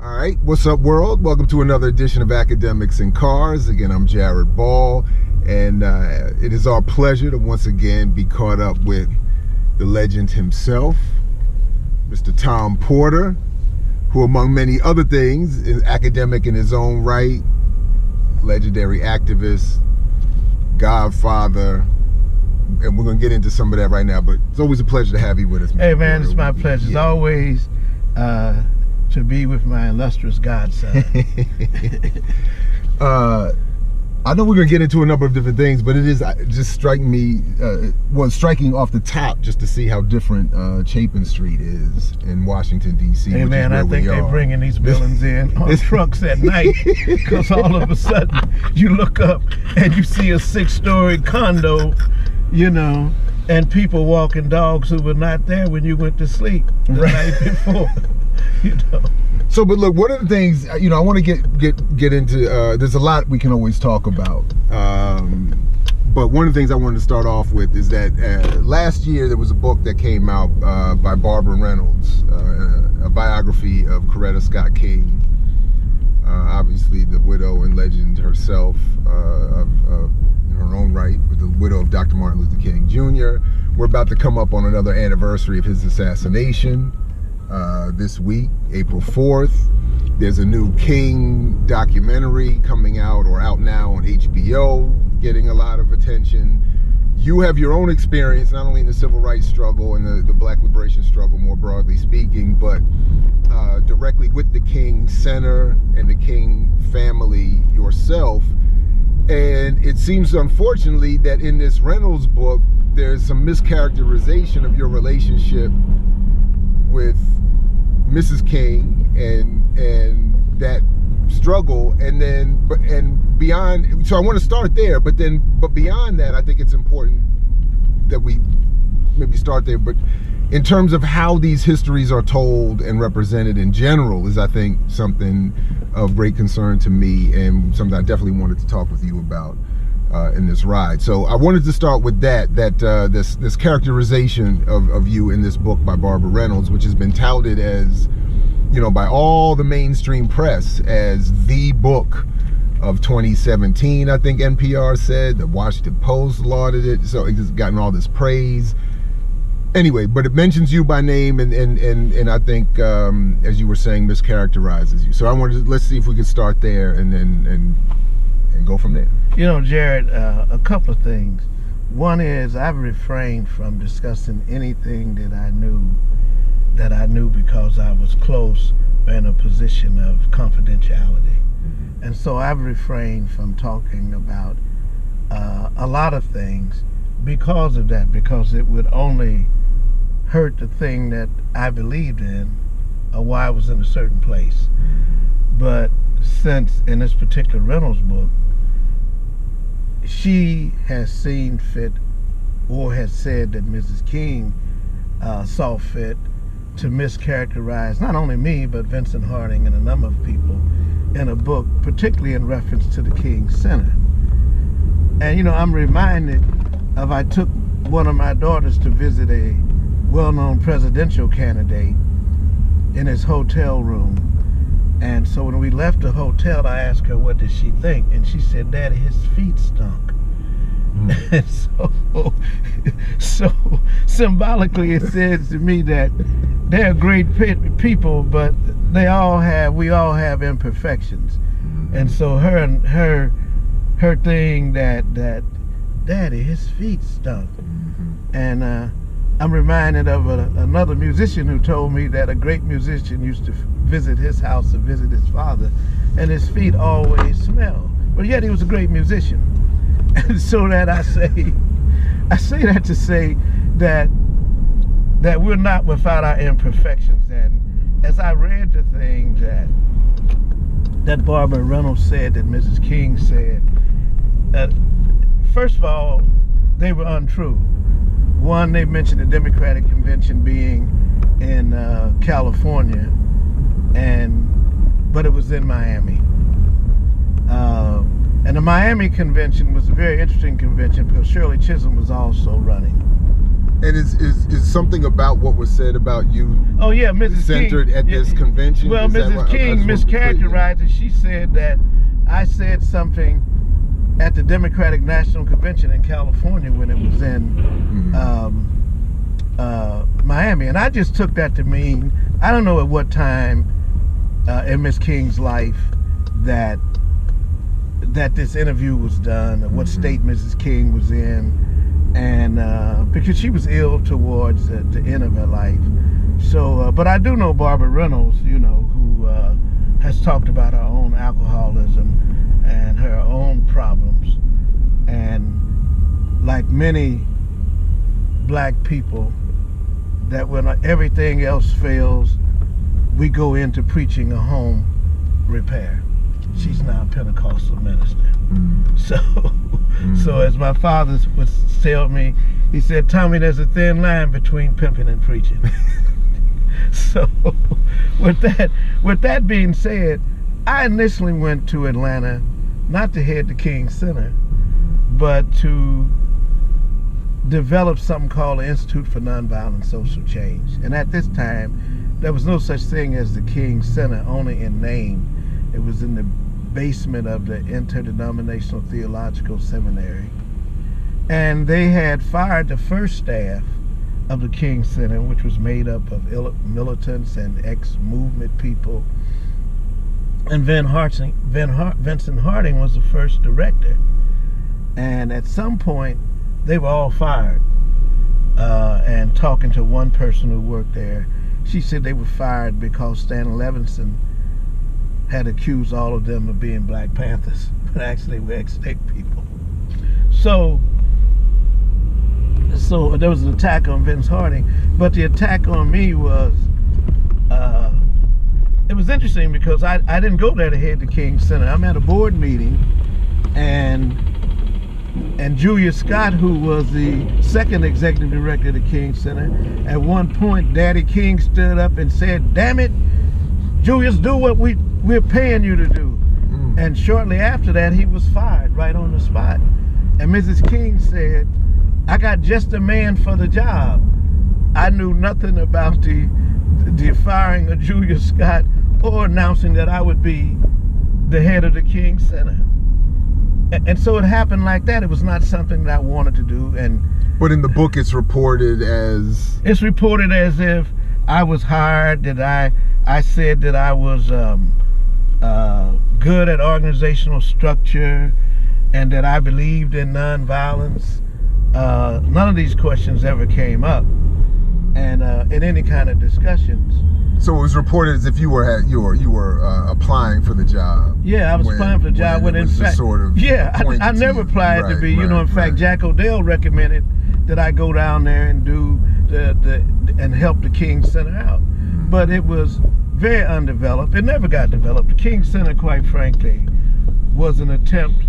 All right, what's up, world? Welcome to another edition of Academics in Cars. Again, I'm Jared Ball, and it is our pleasure to once again be caught up with the legend himself, Mr. Tom Porter, who, among many other things, is academic in his own right, legendary activist, godfather, and we're going to get into some of that right now, but it's always a pleasure to have you with us, Mr. Hey, man, Porter. it's my pleasure. It's always to be with my illustrious godson. I know we're going to get into a number of different things, but it is just striking me, striking off the top just to see how different Chapin Street is in Washington, D.C. Hey, man, I think they're bringing these buildings in on trucks at night, because all of a sudden you look up and you see a 6-story condo, you know, and people walking dogs who were not there when you went to sleep the night before. You know. So, but look, one of the things, you know, I want to get into, there's a lot we can always talk about, but one of the things I wanted to start off with is that last year there was a book that came out by Barbara Reynolds, a biography of Coretta Scott King, obviously the widow and legend herself, in her own right, with the widow of Dr. Martin Luther King Jr. We're about to come up on another anniversary of his assassination. This week, April 4th, there's a new King documentary coming out, or out now on HBO, getting a lot of attention. You have your own experience, not only in the civil rights struggle and the black liberation struggle more broadly speaking, but directly with the King Center and the King family yourself. And it seems, unfortunately, that in this Reynolds book, there's some mischaracterization of your relationship with Mrs. King and that struggle, and beyond. So I want to start there, but beyond that, I think it's important that we maybe start there. But in terms of how these histories are told and represented in general is, I think, something of great concern to me, and something I definitely wanted to talk with you about in this ride. So I wanted to start with this characterization of you in this book by Barbara Reynolds, which has been touted as, you know, by all the mainstream press as the book of 2017. I think NPR said, the Washington Post lauded it, so it's gotten all this praise. Anyway, but it mentions you by name, and I think, as you were saying, mischaracterizes you. So I wanted to, let's see if we could start there and go from there. You know, Jared, a couple of things. One is I've refrained from discussing anything that I knew because I was close or in a position of confidentiality. Mm-hmm. And so I've refrained from talking about a lot of things because of that, because it would only hurt the thing that I believed in or why I was in a certain place. Mm-hmm. But since in this particular Reynolds book, she has seen fit, or has said that Mrs. King saw fit to mischaracterize not only me, but Vincent Harding and a number of people in a book, particularly in reference to the King Center. And, you know, I'm reminded of, I took one of my daughters to visit a well-known presidential candidate in his hotel room. And so when we left the hotel, I asked her, what did she think? And she said, Daddy, his feet stunk. Mm. And so symbolically, it says to me that they're great people, but we all have imperfections. Mm. And so her thing that Daddy, his feet stunk. Mm-hmm. And I'm reminded of another musician who told me that a great musician used to visit his house to visit his father, and his feet always smelled. But yet he was a great musician. And so that I say that to say that we're not without our imperfections. And as I read the thing that Barbara Reynolds said, that Mrs. King said, first of all, they were untrue. One, they mentioned the Democratic Convention being in California, but it was in Miami. And the Miami convention was a very interesting convention because Shirley Chisholm was also running. And is something about what was said about you? Oh yeah, Mrs. centered King, at this convention. Well, Mrs. King mischaracterized it. She said that I said something at the Democratic National Convention in California when it was in Miami, and I just took that to mean I don't know at what time in Miss King's life that this interview was done, or what state Mrs. King was in, and because she was ill towards the end of her life. So, but I do know Barbara Reynolds, you know, who has talked about her own alcoholism and her own problems, and like many black people, that when everything else fails, we go into preaching a home repair. She's now a Pentecostal minister. So as my father would tell me, he said, Tommy, there's a thin line between pimping and preaching. So with that being said, I initially went to Atlanta, not to head the King Center, but to develop something called the Institute for Nonviolent Social Change. And at this time, there was no such thing as the King Center, only in name. It was in the basement of the Interdenominational Theological Seminary. And they had fired the first staff of the King Center, which was made up of militants and ex-movement people. And Vincent Harding was the first director. And at some point, they were all fired. And talking to one person who worked there, she said they were fired because Stanley Levinson had accused all of them of being Black Panthers, but actually were ex-state people. So there was an attack on Vince Harding, but the attack on me was, it was interesting because I didn't go there to head the King Center. I'm at a board meeting, and Julius Scott, who was the second executive director of the King Center, at one point, Daddy King stood up and said, "Damn it, Julius, do what we're paying you to do." And shortly after that, he was fired right on the spot. And Mrs. King said, "I got just a man for the job." I knew nothing about the firing of Julius Scott or announcing that I would be the head of the King Center. And so it happened like that. It was not something that I wanted to do. But in the book, it's reported as... It's reported as if I was hired, that I said that I was good at organizational structure, and that I believed in nonviolence. None of these questions ever came up, and in any kind of discussions. So it was reported as if you were applying for the job. Yeah, I was applying for the job when in fact, sort of I never applied to be. You know, in fact, Jack O'Dell recommended that I go down there and do and help the King Center out, but it was very undeveloped. It never got developed. The King Center, quite frankly, was an attempt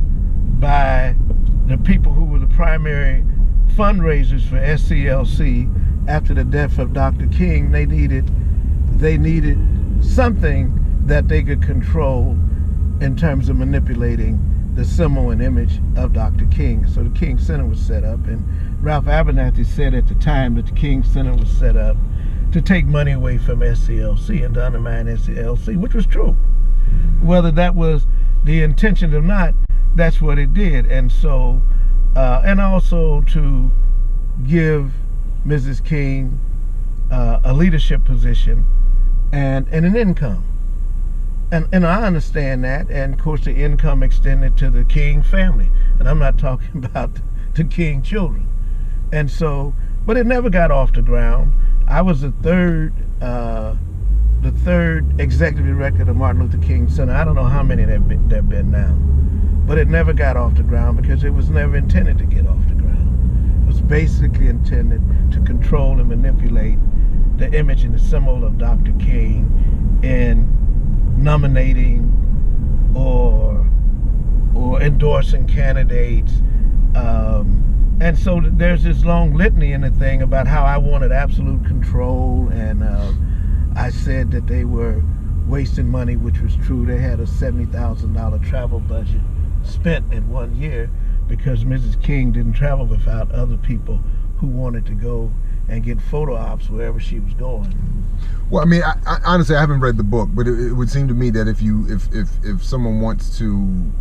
by the people who were the primary fundraisers for SCLC after the death of Dr. King. They needed something that they could control in terms of manipulating the symbol and image of Dr. King. So the King Center was set up, and Ralph Abernathy said at the time that the King Center was set up to take money away from SCLC and to undermine SCLC, which was true. Whether that was the intention or not, that's what it did. And so, and also to give Mrs. King a leadership position and an income. And I understand that, and of course the income extended to the King family. And I'm not talking about the King children. And so, but it never got off the ground. I was the third executive director of the Martin Luther King Center. I don't know how many there have been now. But it never got off the ground because it was never intended to get off the ground. It was basically intended to control and manipulate the image and the symbol of Dr. King in nominating or endorsing candidates. And so there's this long litany in the thing about how I wanted absolute control, and I said that they were wasting money, which was true. They had a $70,000 travel budget spent in 1 year because Mrs. King didn't travel without other people who wanted to go and get photo ops wherever she was going. Well, I mean, I honestly, I haven't read the book, but it would seem to me that if someone wants to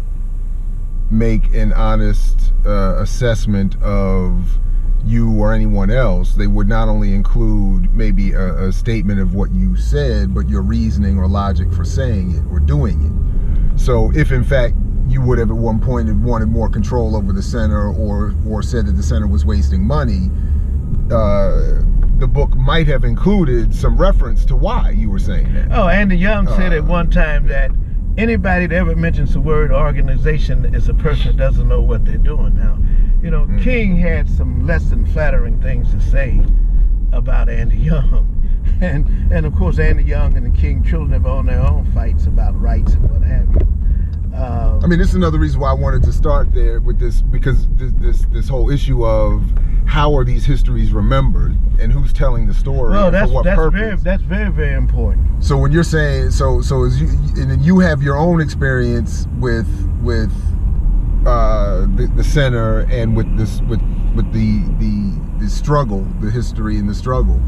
make an honest assessment of you or anyone else, they would not only include maybe a statement of what you said, but your reasoning or logic for saying it or doing it. So if in fact you would have at one point wanted more control over the center, or said that the center was wasting money, the book might have included some reference to why you were saying that. Oh, Andy Young said at one time that anybody that ever mentions the word organization is a person that doesn't know what they're doing. Now, you know, King had some less than flattering things to say about Andy Young. And of course, Andy Young and the King children have on their own fights about rights and what have you. I mean, this is another reason why I wanted to start there with this, because this whole issue of how are these histories remembered and who's telling the story, well, and for what purpose. That's very, very important. So when you're saying, so as you, and then you have your own experience with the center and with this with the struggle, the history and the struggle.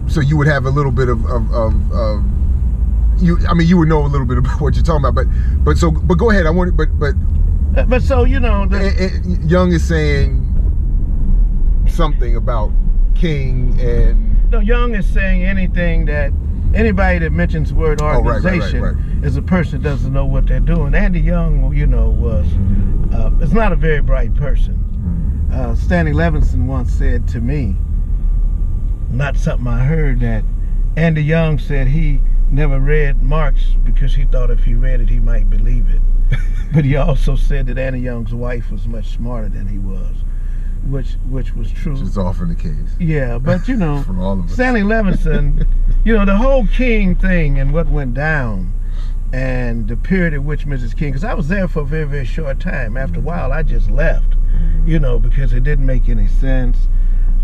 So you would have a little bit of you. I mean, you would know a little bit about what you're talking about, but go ahead. I want, but so you know, Young is saying something about King, and no, Young is saying anything that anybody that mentions the word organization is a person that doesn't know what they're doing. Andy Young, you know, was is not a very bright person. Stanley Levinson once said to me, not something I heard, that Andy Young said he never read Marx because he thought if he read it he might believe it. But he also said that Andy Young's wife was much smarter than he was, which was true. Which is often the case. Yeah, but you know, from all of us. Stanley Levinson, you know, the whole King thing and what went down and the period at which Mrs. King, because I was there for a very, very short time. After a while, I just left, you know, because it didn't make any sense.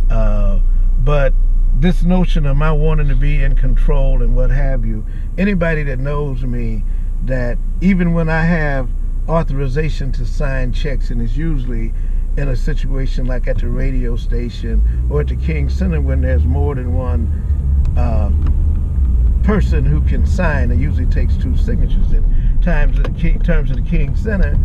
But this notion of my wanting to be in control and what have you, anybody that knows me, that even when I have authorization to sign checks, and it's usually in a situation like at the radio station or at the King Center when there's more than one person who can sign, it usually takes 2 signatures. In terms of the King Center,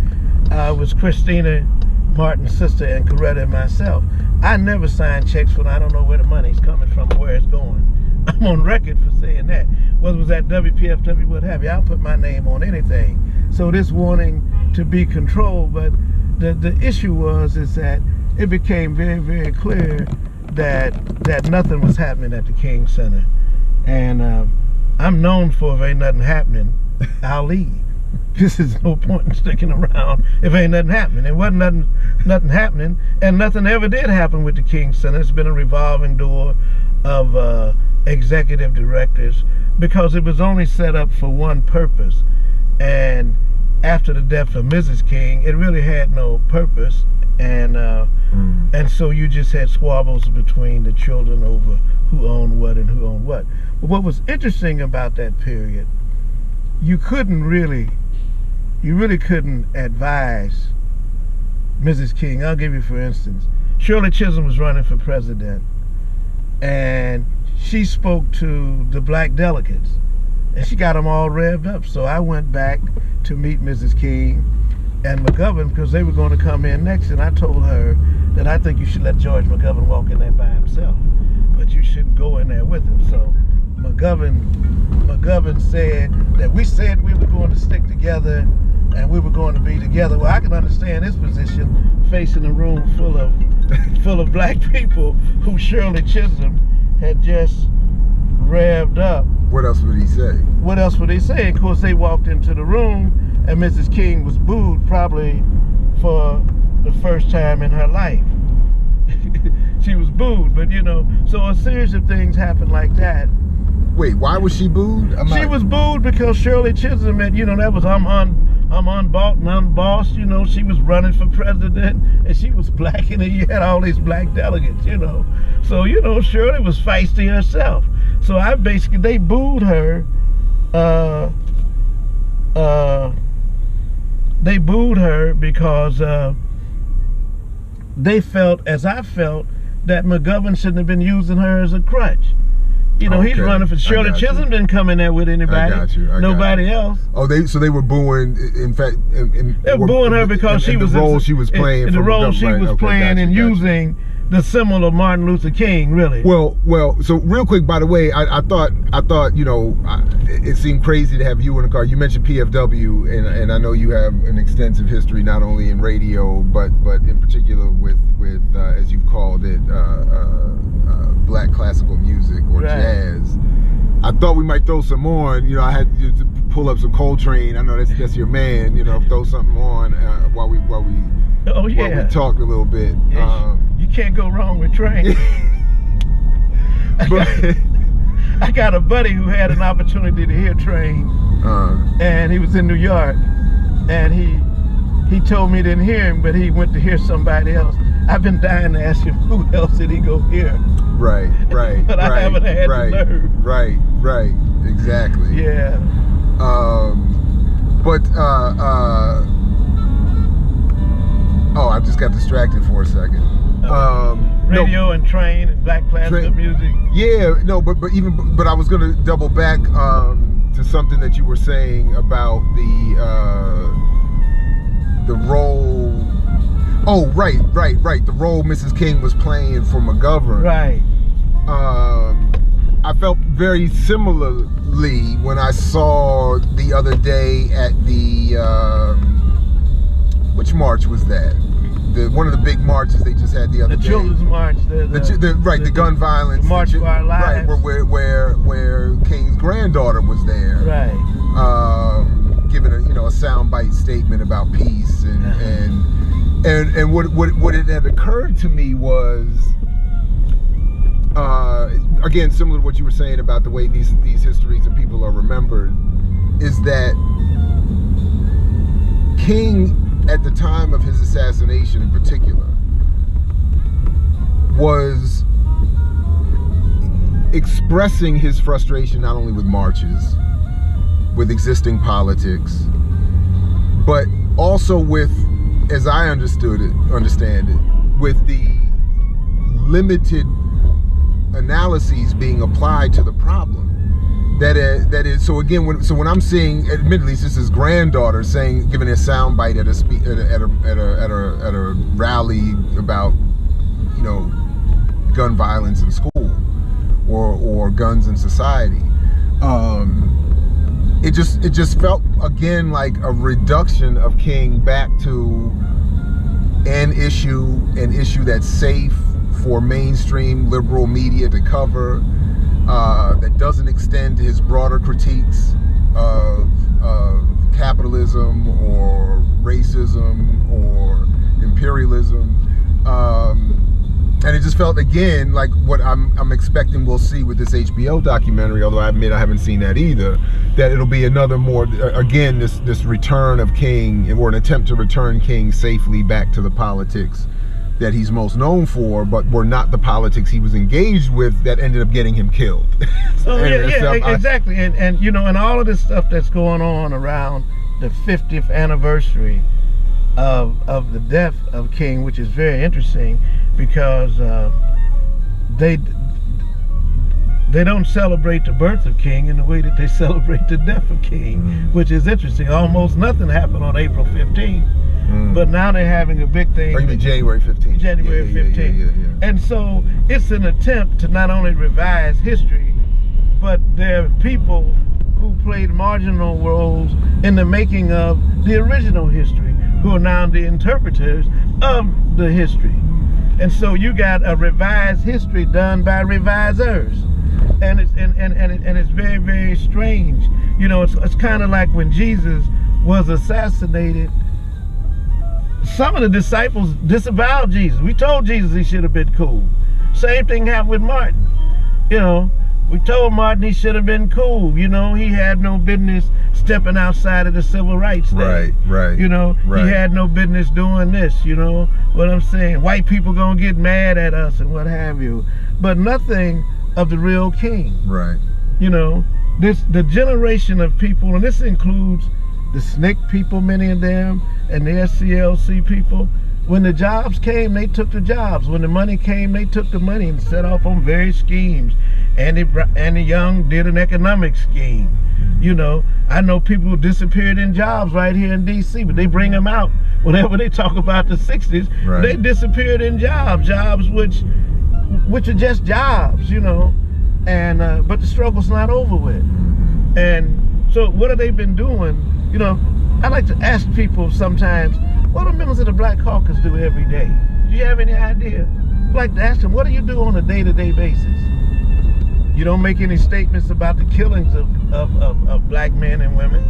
was Christina Martin's sister and Coretta and myself. I never sign checks when I don't know where the money's coming from or where it's going. I'm on record for saying that. Whether it was at WPFW, what have you, I'll put my name on anything. So this wanting to be controlled, but the issue is that it became very, very clear that nothing was happening at the King Center. And I'm known for if ain't nothing happening, I'll leave. This is no point in sticking around if ain't nothing happening. It wasn't nothing happening, and nothing ever did happen with the King Center. It's been a revolving door of executive directors because it was only set up for one purpose. And after the death of Mrs. King, it really had no purpose, and so you just had squabbles between the children over who owned what and who owned what. But what was interesting about that period, you really couldn't advise Mrs. King. I'll give you, for instance, Shirley Chisholm was running for president, and she spoke to the black delegates, and she got them all revved up. So I went back to meet Mrs. King and McGovern because they were going to come in next, and I told her that I think you should let George McGovern walk in there by himself, but you shouldn't go in there with him. So McGovern said that we said we were going to stick together and we were going to be together. Well, I can understand his position facing a room full of black people who Shirley Chisholm had just revved up. What else would he say? What else would he say? Of course, they walked into the room and Mrs. King was booed probably for the first time in her life. She was booed, but you know, so a series of things happened like that. Wait, why was she booed? She was booed because Shirley Chisholm had, you know, that was I'm unbought and unbossed, you know, she was running for president and she was black and you had all these black delegates, you know. So, you know, Shirley was feisty herself. So they booed her, they felt, as I felt, that McGovern shouldn't have been using her as a crutch. You know, he's running for Shirley Chisholm. Didn't come in there with anybody. Nobody else. Oh, so they were booing. In fact, they were booing her because she was the role she was playing. The role she was playing and using the symbol of Martin Luther King, really. Well. So real quick, by the way, I thought, you know, it seemed crazy to have you in the car. You mentioned PFW, and I know you have an extensive history not only in radio, but in particular with as you've called it, black classical music or jazz. I thought we might throw some on. You know, I had to pull up some Coltrane. I know that's your man. You know, throw something on while we talked a little bit. You can't go wrong with Train. I got a buddy who had an opportunity to hear Train, and he was in New York, and he told me he didn't hear him, but he went to hear somebody else. I've been dying to ask him who else did he go hear. Right. But I haven't had the nerve. Right, exactly. Yeah. Oh, I just got distracted for a second. Radio and Train and black classical music. Yeah, no, but I was gonna double back to something that you were saying about the role. Oh, right. The role Mrs. King was playing for McGovern. Right. I felt very similarly when I saw the other day at the which march was that? One of the big marches they just had the other day. The Children's March. The gun violence. The March for Our Lives. Right, where King's granddaughter was there. Right. Giving a soundbite statement about peace and what it had occurred to me was again similar to what you were saying about the way these histories and people are remembered, is that King at the time of his assassination in particular was expressing his frustration not only with marches, with existing politics, but also with, as I understand it, with the limited analyses being applied to the problem. That is. So again, when I'm seeing, admittedly, it's just his granddaughter giving a soundbite at a rally about, gun violence in school or guns in society. It just felt again like a reduction of King back to an issue that's safe for mainstream liberal media to cover, that doesn't extend to his broader critiques of capitalism or racism or imperialism. And it just felt again like what I'm expecting we'll see with this HBO documentary, although I admit I haven't seen that either, that it'll be another more, again, this return of King, or an attempt to return King safely back to the politics that he's most known for, but were not the politics he was engaged with that ended up getting him killed. Exactly. And all of this stuff that's going on around the 50th anniversary of the death of King, which is very interesting, because they don't celebrate the birth of King in the way that they celebrate the death of King, which is interesting. Almost nothing happened on April 15th, but now they're having a big thing. Or you mean January 15th? January 15th. Yeah. And so it's an attempt to not only revise history, but there are people who played marginal roles in the making of the original history, who are now the interpreters of the history. And so you got a revised history done by revisers. And it's very, very strange. It's kind of like when Jesus was assassinated, some of the disciples disavowed Jesus. We told Jesus he should have been cool. Same thing happened with Martin. We told Martin he should have been cool. He had no business stepping outside of the civil rights thing. Right. He had no business doing this. What I'm saying? White people gonna get mad at us and what have you. But nothing of the real King. Right. The generation of people, and this includes the SNCC people, many of them, and the SCLC people, When the jobs came, they took the jobs. When the money came, they took the money and set off on various schemes. Andy Young did an economic scheme. You know, I know people who disappeared in jobs right here in D.C., but they bring them out whenever they talk about the 60s. Right. They disappeared in jobs which are just jobs, you know. And but the struggle's not over with. And so what have they been doing? You know, I like to ask people sometimes, what do members of the Black Caucus do every day? Do you have any idea? I like to ask them, what do you do on a day-to-day basis? You don't make any statements about the killings of black men and women.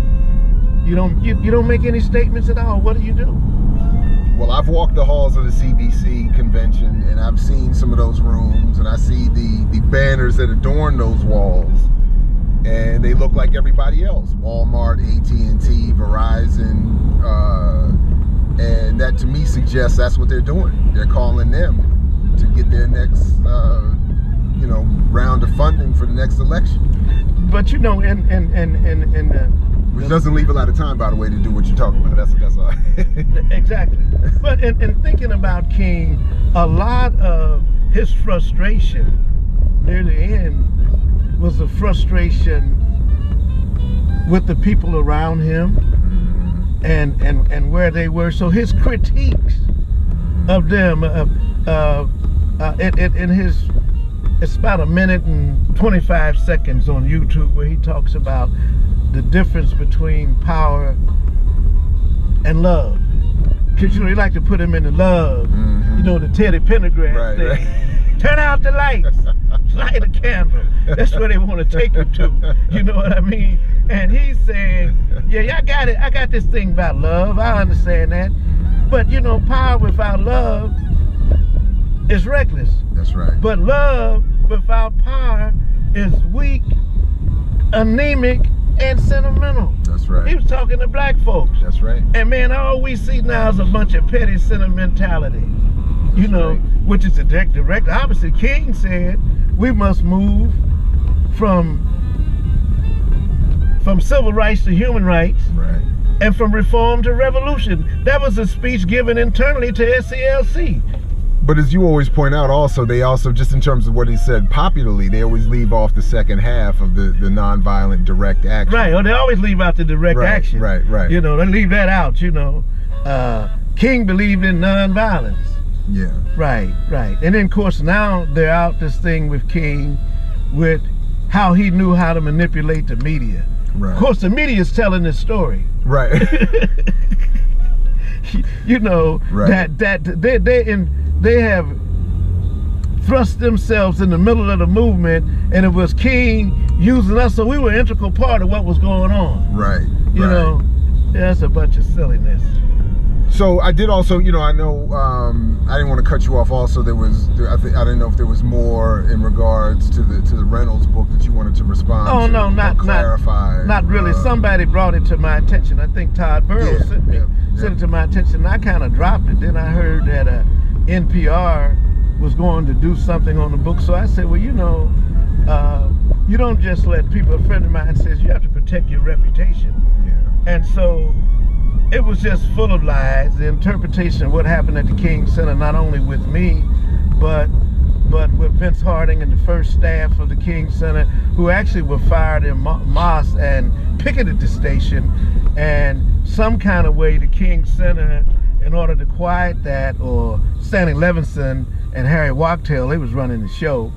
You don't make any statements at all. What do you do? Well, I've walked the halls of the CBC convention, and I've seen some of those rooms, and I see the banners that adorn those walls, and they look like everybody else: Walmart, AT&T, Verizon, and that to me suggests that's what they're doing. They're calling them to get their next you know, round of funding for the next election. But you know, which doesn't leave a lot of time, by the way, to do what you're talking about. That's all. Exactly. But in thinking about King, a lot of his frustration near the end was a frustration with the people around him and where they were. So his critiques of them, in his, it's about 1 minute and 25 seconds on YouTube where he talks about the difference between power and love. Because, you know, they like to put him in the love, you know, the Teddy Pendergrass thing. Right. Turn out the lights, light a candle. That's where they want to take you to. You know what I mean? And he's saying, yeah, I got it. I got this thing about love. I understand that. But, you know, power without love is reckless. That's right. But love without power is weak, anemic, and sentimental. That's right. He was talking to black folks. That's right. And man, all we see now is a bunch of petty sentimentality. You know, which is a direct opposite. King said we must move from civil rights to human rights. Right. And from reform to revolution. That was a speech given internally to SCLC. But as you always point out also, they also, just in terms of what he said popularly, they always leave off the second half of the nonviolent direct action. Right, or they always leave out the direct action. Right. You know, they leave that out, you know. King believed in nonviolence. Yeah. Right. And then, of course, now they're out this thing with King with how he knew how to manipulate the media. Right. Of course, the media is telling this story. Right. You know, right. that they have thrust themselves in the middle of the movement, and it was King using us, so we were an integral part of what was going on. Right. You know, that's a bunch of silliness. So I did also, you know, I know I didn't want to cut you off. Also, I didn't know if there was more in regards to the Reynolds book that you wanted to respond to. Oh no, not clarify. Not really. Somebody brought it to my attention. I think Todd Burrows sent it to my attention. And I kind of dropped it. Then I heard that NPR was going to do something on the book. So I said, well, you know, you don't just let people. A friend of mine says you have to protect your reputation. Yeah. And so it was just full of lies. The interpretation of what happened at the King Center, not only with me, but with Vince Harding and the first staff of the King Center, who actually were fired in Moss and picketed the station. And some kind of way the King Center, in order to quiet that, or Stanley Levinson and Harry Wachtell, they was running the show,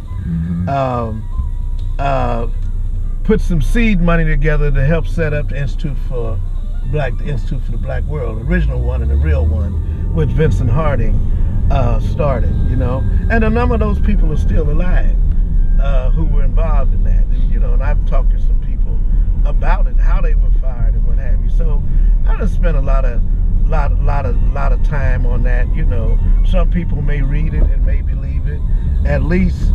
put some seed money together to help set up the Institute for the Black World, original one and the real one, which Vincent Harding started, you know. And a number of those people are still alive who were involved in that. And, you know, and I've talked to some people about it, how they were fired and what have you. So I just spent a lot of time on that, you know. Some people may read it and may believe it. At least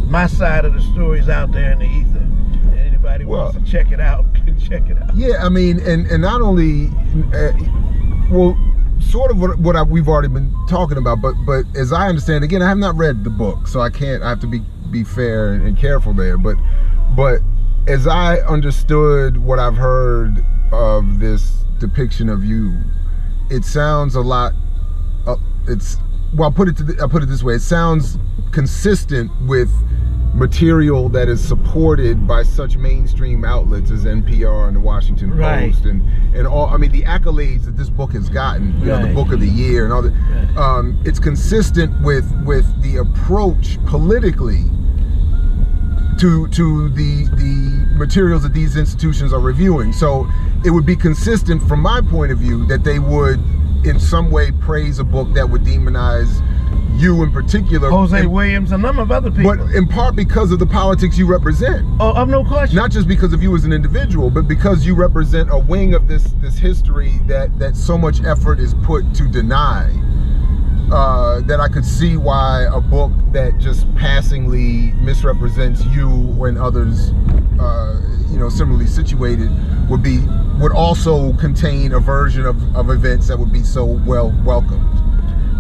my side of the story is out there in the ether. Anybody wants to check it out can check it out. Yeah, I mean, and not only, well, sort of what we've already been talking about, but as I understand, again, I have not read the book, so I have to be fair and careful there. But as I understood what I've heard of this depiction of you, it sounds a lot well, I'll put it this way. It sounds consistent with material that is supported by such mainstream outlets as NPR and the Washington Post and all. I mean, the accolades that this book has gotten, you know, the book of the year and all that. It's consistent with the approach politically to the materials that these institutions are reviewing. So it would be consistent from my point of view that they would in some way praise a book that would demonize you in particular, Jose Williams, a number of other people, but in part because of the politics you represent. Oh, of no question. Not just because of you as an individual, but because you represent a wing of this history that so much effort is put to deny. That I could see why a book that just passingly misrepresents you when others, you know, similarly situated would also contain a version of events that would be so well welcomed.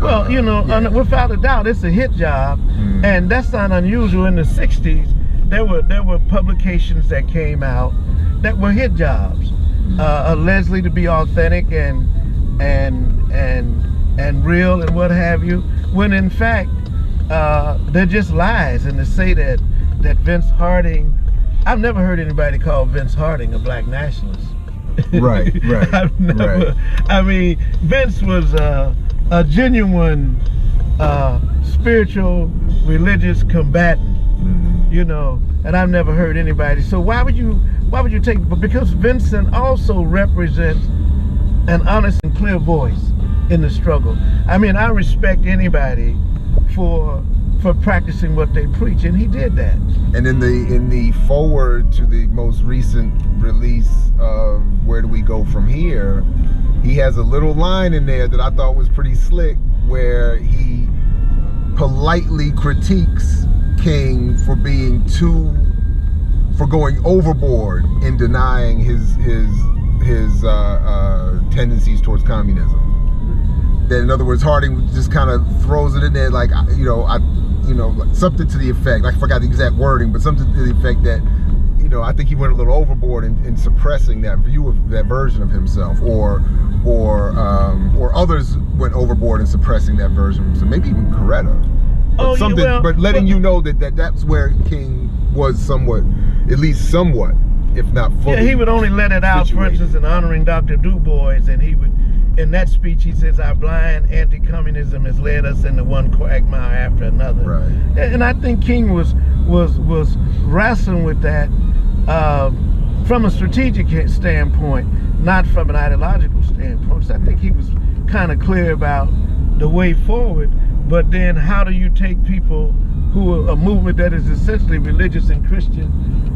Well, you know, without a doubt, it's a hit job, and that's not unusual. In the '60s, there were publications that came out that were hit jobs, allegedly to be authentic and real and what have you, when in fact they're just lies. And to say that Vince Harding, I've never heard anybody call Vince Harding a black nationalist. Right. I've never. Right. I mean, Vince was a genuine spiritual, religious combatant, you know, and I've never heard anybody. So why would you take? But because Vincent also represents an honest and clear voice in the struggle. I mean, I respect anybody for practicing what they preach, and he did that. And in the forward to the most recent release of Where Do We Go From Here, he has a little line in there that I thought was pretty slick, where he politely critiques King for going overboard in denying his tendencies towards communism. That, in other words, Harding just kind of throws it in there, like, something to the effect, I forgot the exact wording, but something to the effect that, you know, I think he went a little overboard in suppressing that view of that version of himself, or others went overboard in suppressing that version of himself, maybe even Coretta. But but letting you know that's where King was somewhat, at least somewhat, if not fully. Yeah, he would only let it out, for instance, in honoring Dr. Du Bois, and he would, in that speech, he says, "Our blind anti-communism has led us into one quagmire after another." Right. And I think King was wrestling with that from a strategic standpoint, not from an ideological standpoint. So I think he was kind of clear about the way forward. But then, how do you take people who are a movement that is essentially religious and Christian,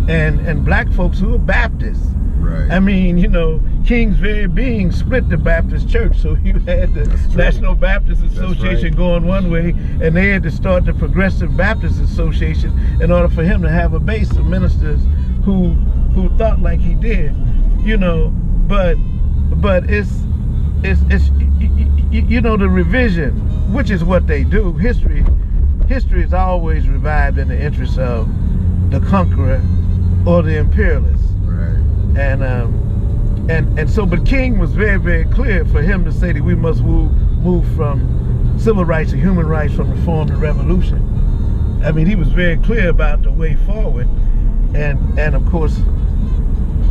and black folks who are Baptists? Right. I mean, you know, King's very being split the Baptist church, so you had the National Baptist Association going one way, and they had to start the Progressive Baptist Association in order for him to have a base of ministers who thought like he did, you know. But it's you know, the revision, which is what they do. History is always revived in the interest of the conqueror or the imperialist. Right. And so, but King was very, very clear for him to say that we must move from civil rights to human rights, from reform to revolution. I mean, he was very clear about the way forward, and of course,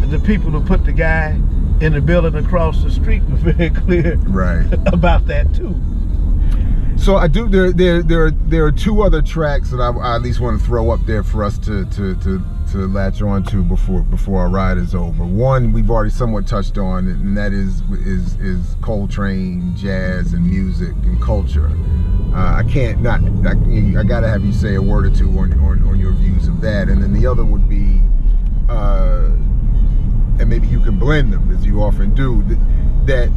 the people who put the guy in the building across the street were very clear about that too. So I do. There are two other tracks that I at least want to throw up there for us to latch on to before our ride is over. One we've already somewhat touched on, and that is Coltrane, jazz, and music and culture. I gotta have you say a word or two on your views of that, and then the other would be, and maybe you can blend them as you often do, that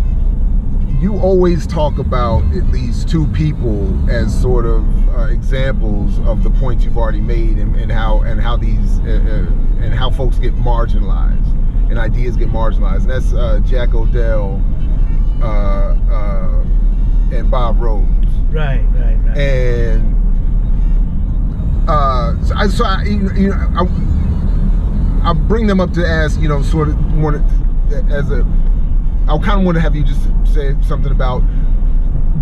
you always talk about at least two people as sort of examples of the points you've already made, and how these and how folks get marginalized and ideas get marginalized. And that's Jack Odell and Bob Rhodes. Right. And I bring them up to ask, you know, sort of I kind of want to have you just say something about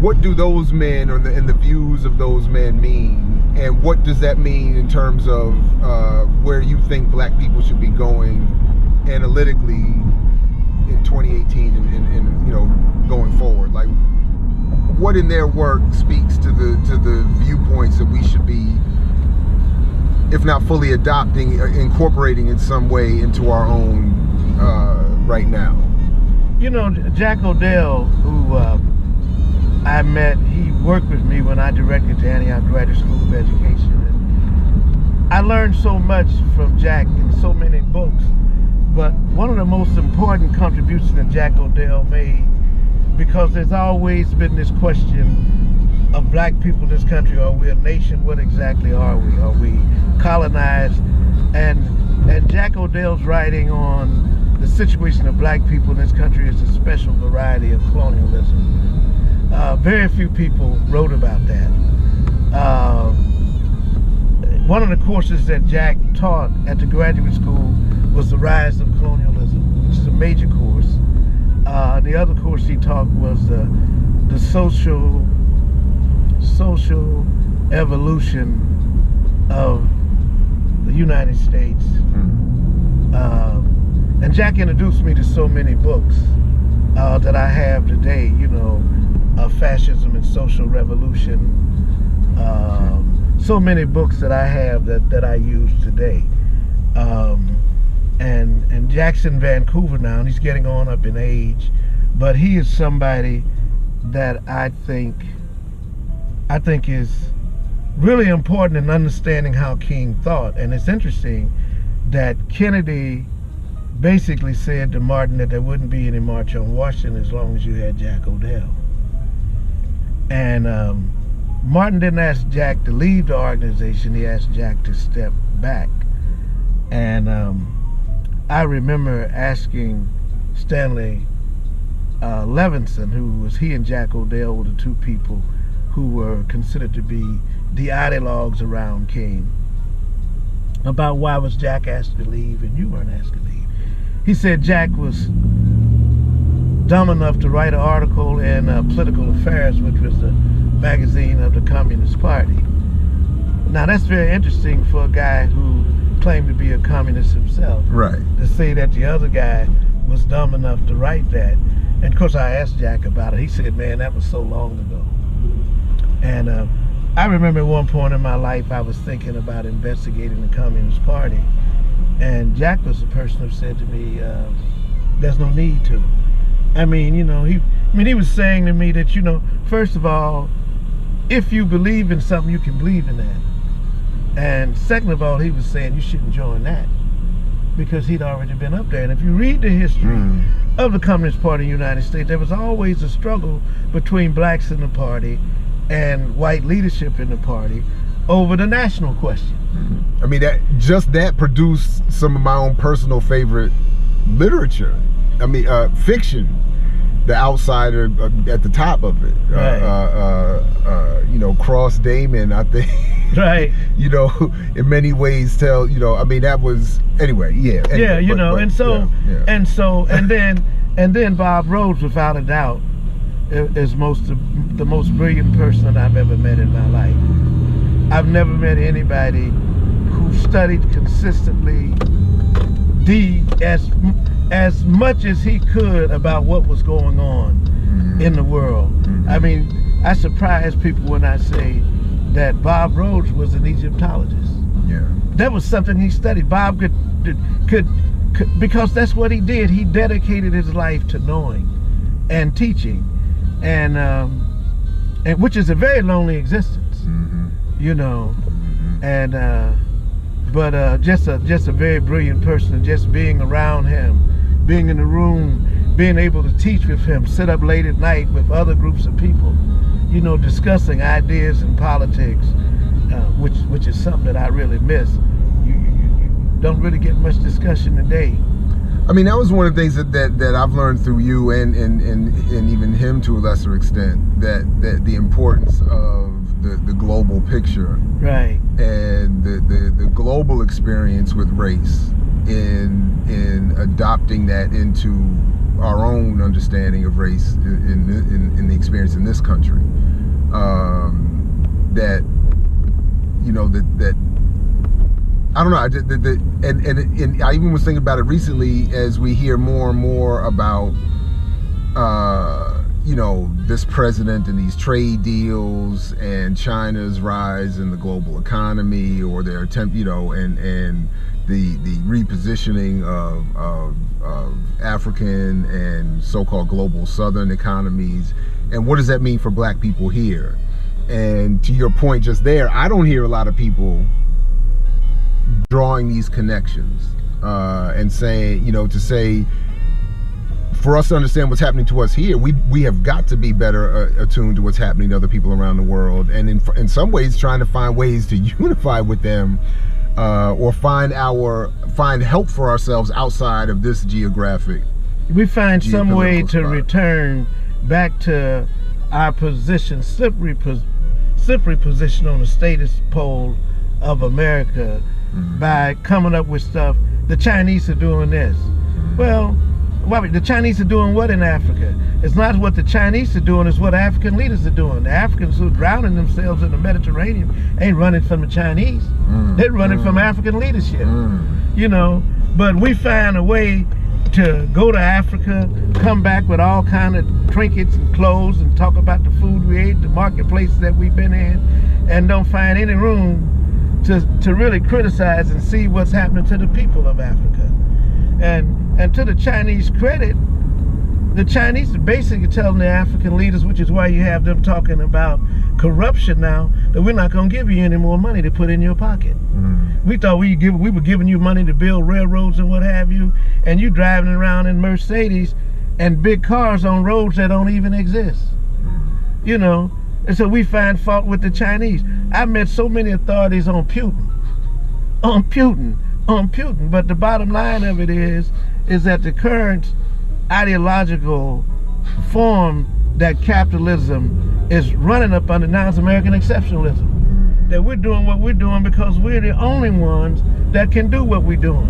what do those men and the views of those men mean, and what does that mean in terms of where you think black people should be going analytically in 2018 and you know, going forward? Like, what in their work speaks to the viewpoints that we should be, if not fully adopting, incorporating in some way into our own right now? You know, Jack Odell, who I met, he worked with me when I directed the Antioch Graduate School of Education. And I learned so much from Jack in so many books, but one of the most important contributions that Jack Odell made, because there's always been this question of black people in this country: are we a nation? What exactly are we? Are we colonized? And Jack Odell's writing on the situation of black people in this country is a special variety of colonialism. Very few people wrote about that. One of the courses that Jack taught at the graduate school was The Rise of Colonialism, which is a major course. The other course he taught was the social evolution of the United States. And Jack introduced me to so many books that I have today, you know, Fascism and Social Revolution. So many books that I have that I use today. And Jack's in Vancouver now, and he's getting on up in age, but he is somebody that I think is really important in understanding how King thought. And it's interesting that Kennedy basically said to Martin that there wouldn't be any March on Washington as long as you had Jack Odell. And Martin didn't ask Jack to leave the organization, he asked Jack to step back. And I remember asking Stanley Levinson, he and Jack Odell were the two people who were considered to be the ideologues around King, about why was Jack asked to leave and you weren't asked to leave. He said Jack was dumb enough to write an article in Political Affairs, which was the magazine of the Communist Party. Now that's very interesting for a guy who claimed to be a communist himself. Right. To say that the other guy was dumb enough to write that. And of course I asked Jack about it. He said, man, that was so long ago. And I remember at one point in my life I was thinking about investigating the Communist Party. And Jack was the person who said to me, there's no need to. I mean, you know, he was saying to me that, you know, first of all, if you believe in something, you can believe in that. And second of all, he was saying you shouldn't join that, because he'd already been up there. And if you read the history of the Communist Party in the United States, there was always a struggle between blacks in the party and white leadership in the party over the national question. I mean, that produced some of my own personal favorite literature. I mean, fiction. The Outsider at the top of it. Right. You know, Cross Damon, I think. Right. You know, in many ways tell, you know, I mean, that was, anyway, yeah. Anyway, yeah, you know, and then Bob Rhodes, without a doubt, is the most brilliant person that I've ever met in my life. I've never met anybody who studied consistently as much as he could about what was going on in the world. I mean, I surprise people when I say that Bob Rhodes was an Egyptologist. Yeah. That was something he studied. Bob could because that's what he did. He dedicated his life to knowing and teaching, and which is a very lonely existence, you know. And but just a very brilliant person, and just being around him, being in the room, being able to teach with him, sit up late at night with other groups of people, you know, discussing ideas and politics, which is something that I really miss. You don't really get much discussion today. I mean, that was one of the things that I've learned through you and even him to a lesser extent, that the importance of the global picture, right, and the global experience with race in adopting that into our own understanding of race in the experience in this country. that, you know, that I don't know. And I even was thinking about it recently as we hear more and more about, you know, this president and these trade deals and China's rise in the global economy, or their attempt, you know, and the repositioning of African and so-called global Southern economies, and what does that mean for black people here? And to your point just there, I don't hear a lot of people drawing these connections and saying, you know, to say, for us to understand what's happening to us here, we have got to be better attuned to what's happening to other people around the world, and in some ways trying to find ways to unify with them, or find help for ourselves outside of this geographic. We find some way to spot. return back to our position, slippery position on the status pole of America, by coming up with stuff. The Chinese are doing this. Well, the Chinese are doing what in Africa? It's not what the Chinese are doing, it's what African leaders are doing. The Africans who are drowning themselves in the Mediterranean ain't running from the Chinese. They're running from African leadership. You know, but we find a way to go to Africa, come back with all kind of trinkets and clothes, and talk about the food we ate, the marketplaces that we've been in, and don't find any room to really criticize and see what's happening to the people of Africa. And to the Chinese credit, the Chinese are basically telling the African leaders, which is why you have them talking about corruption now, that we're not going to give you any more money to put in your pocket. We thought we were giving you money to build railroads and what have you, and you driving around in Mercedes and big cars on roads that don't even exist. You know, and so we find fault with the Chinese. I met so many authorities on Putin, but the bottom line of it is that the current ideological form that capitalism is running up under now is American exceptionalism. That we're doing what we're doing because we're the only ones that can do what we're doing.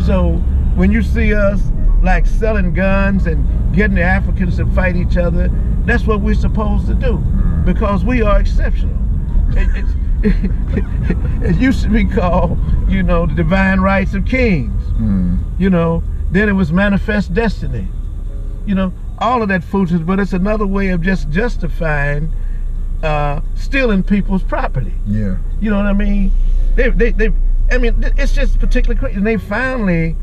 So when you see us like selling guns and getting the Africans to fight each other, that's what we're supposed to do, because we are exceptional. It used to be called, you know, the divine rights of kings. You know, then it was manifest destiny. You know, all of that foolishness, but it's another way of just justifying stealing people's property. Yeah. You know what I mean? I mean, it's just particularly crazy. And they finally,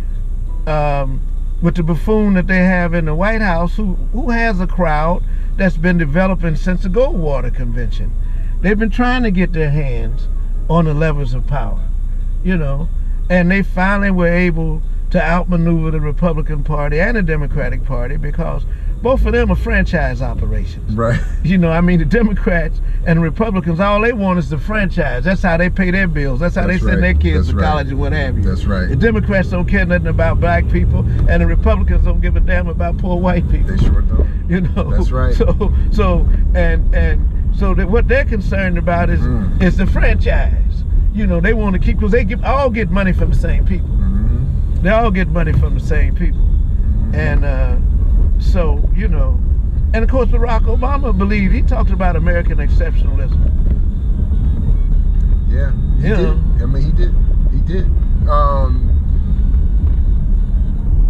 with the buffoon that they have in the White House, who has a crowd that's been developing since the Goldwater Convention. They've been trying to get their hands on the levers of power, you know, and they finally were able to outmaneuver the Republican Party and the Democratic Party, because both of them are franchise operations. Right. You know, I mean, the Democrats and the Republicans, all they want is the franchise. That's how they pay their bills. That's how they send their kids to college and what have you. That's right. The Democrats don't care nothing about black people, and the Republicans don't give a damn about poor white people. They sure don't. You know. That's right. So that what they're concerned about is the franchise. You know, they want to keep, because they all get money from the same people. They all get money from the same people. And so, you know, and of course Barack Obama believed, he talked about American exceptionalism. Yeah, he did. I mean, he did.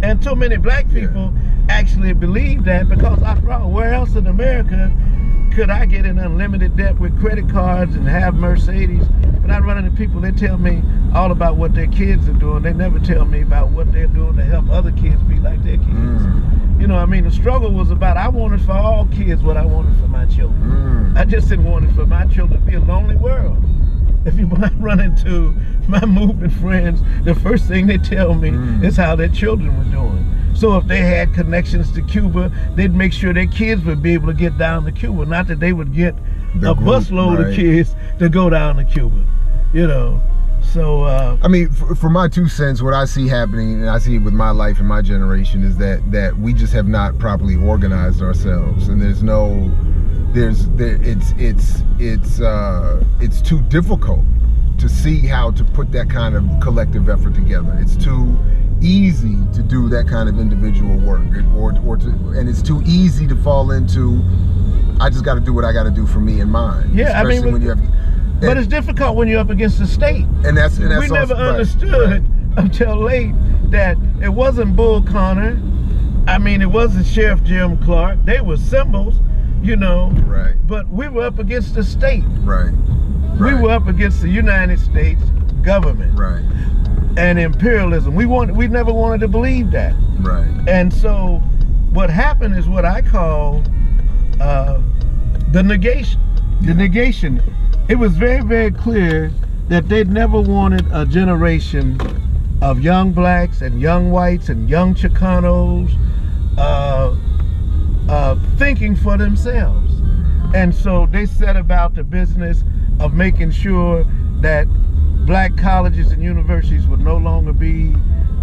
And too many black people actually believe that, because after all, where else in America could I get in unlimited debt with credit cards and have Mercedes? When I run into people, they tell me all about what their kids are doing. They never tell me about what they're doing to help other kids be like their kids. You know, I mean, the struggle was about, I wanted for all kids what I wanted for my children. I just didn't want it for my children to be a lonely world. If you run into my movement friends, the first thing they tell me is how their children were doing. So if they had connections to Cuba, they'd make sure their kids would be able to get down to Cuba. Not that they would get a busload of kids to go down to Cuba, you know. So I mean, for my 2 cents, what I see happening, and I see it with my life and my generation, is that we just have not properly organized ourselves, and it's too difficult to see how to put that kind of collective effort together. It's too easy to do that kind of individual work, and it's too easy to fall into I just got to do what I got to do for me and mine. Yeah, especially I mean, when you have. But it's difficult when you're up against the state. And that's we never understood until late that it wasn't Bull Connor. I mean, it wasn't Sheriff Jim Clark. They were symbols, you know. Right. But we were up against the state. Right. We were up against the United States government. Right. And imperialism. We never wanted to believe that. Right. And so what happened is what I call the negation. The negation. It was very, very clear that they'd never wanted a generation of young blacks and young whites and young Chicanos thinking for themselves. And so they set about the business of making sure that black colleges and universities would no longer be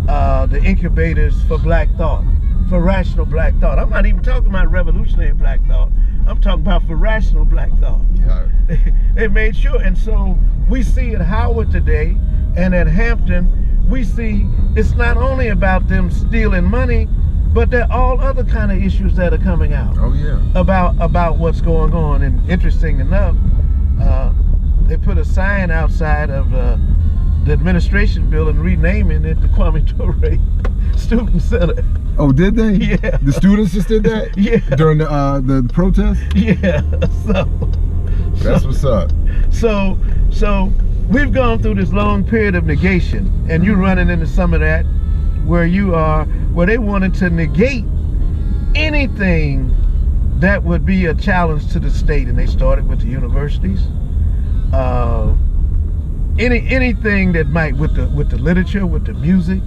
the incubators for black thought, for rational black thought. I'm not even talking about revolutionary black thought. I'm talking about for rational black thought. Yeah. They made sure, and so we see at Howard today and at Hampton, we see it's not only about them stealing money, but there are all other kind of issues that are coming out. Oh yeah. About what's going on. And interesting enough, they put a sign outside of the administration building renaming it the Kwame Ture Student Center. Oh, did they? Yeah. The students just did that? Yeah. During the protest? Yeah. So that's what's up. So we've gone through this long period of negation, and you're running into some of that where they wanted to negate anything that would be a challenge to the state, and they started with the universities. Anything that might with the literature, with the music,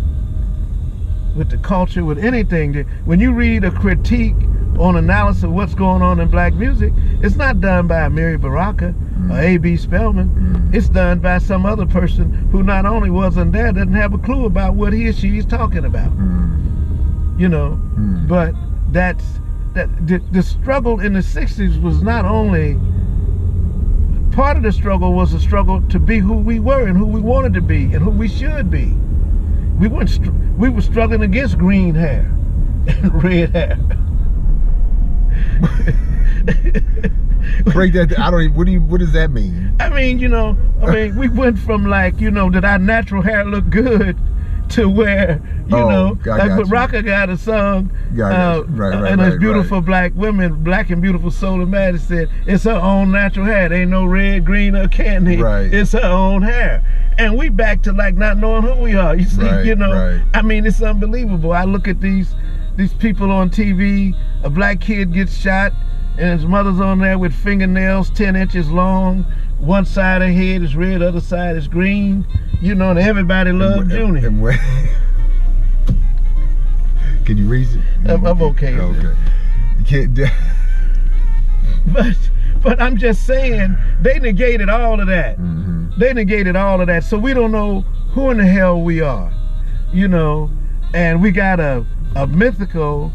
with the culture, with anything that, when you read a critique on analysis of what's going on in black music, it's not done by Mary Baraka or A.B. Spellman. It's done by some other person who not only wasn't there, doesn't have a clue about what he or she is talking about. You know, but the struggle in the 60s was not only part of the struggle, was a struggle to be who we were and who we wanted to be and who we should be. We were struggling against green hair and red hair. Break that. I don't even. What does that mean? I mean, we went from like, did our natural hair look good to where, like when Rocka got a song, and those beautiful black women, black and beautiful soul and mad, said it's her own natural hair. There ain't no red, green, or candy. Right. It's her own hair. And we back to like not knowing who we are. You see, I mean, it's unbelievable. I look at these people on TV. A black kid gets shot, and his mother's on there with fingernails 10 inches long. One side of her head is red, other side is green. And everybody loves Junie. Can you read it? I'm okay. Okay. You can't. But I'm just saying, they negated all of that. They negated all of that. So we don't know who in the hell we are, and we got a mythical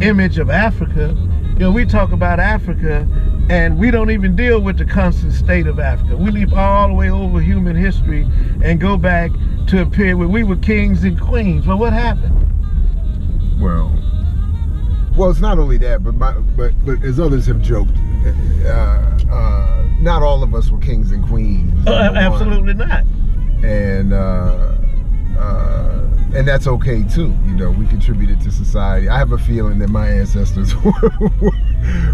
image of Africa. We talk about Africa, and we don't even deal with the constant state of Africa. We leap all the way over human history and go back to a period where we were kings and queens. But what happened? Well, it's not only that, but as others have joked, not all of us were kings and queens. Absolutely not. And that's okay too. We contributed to society. I have a feeling that my ancestors